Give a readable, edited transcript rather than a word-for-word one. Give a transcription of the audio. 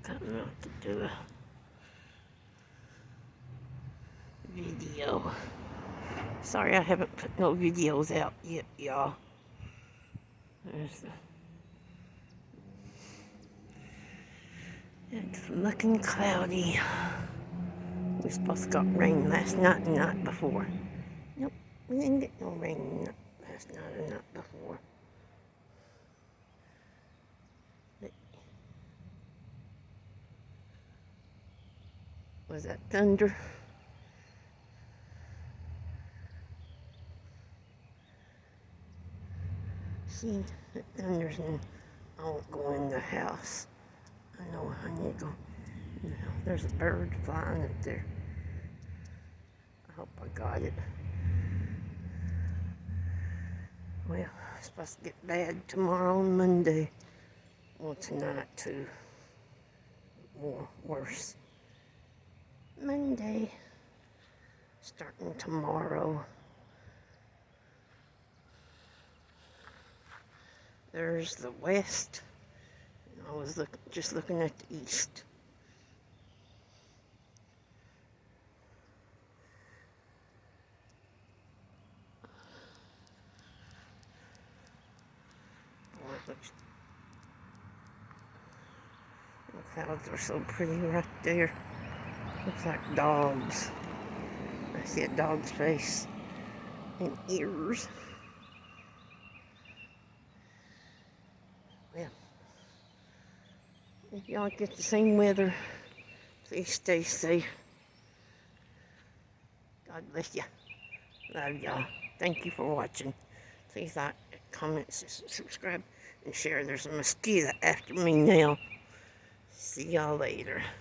coming out to do a video. Sorry I haven't put no videos out yet, y'all. It's looking cloudy. We supposed to got rain last night and night before. Nope, we didn't get no rain last night or night before. Was that thunder? See, the thunder's and I won't go in the house. I know I need to go. There's a bird flying up there. I hope I got it. Well, it's supposed to get bad tomorrow and Monday. Well, tonight too. More worse. Monday, starting tomorrow. There's the west. I was just looking at the east. The clouds are so pretty right there. Looks like dogs. I see a dog's face and ears. Well, if y'all get the same weather, please stay safe. God bless you. Love y'all. Thank you for watching. Please like, comment, subscribe, and share. There's a mosquito after me now. See y'all later.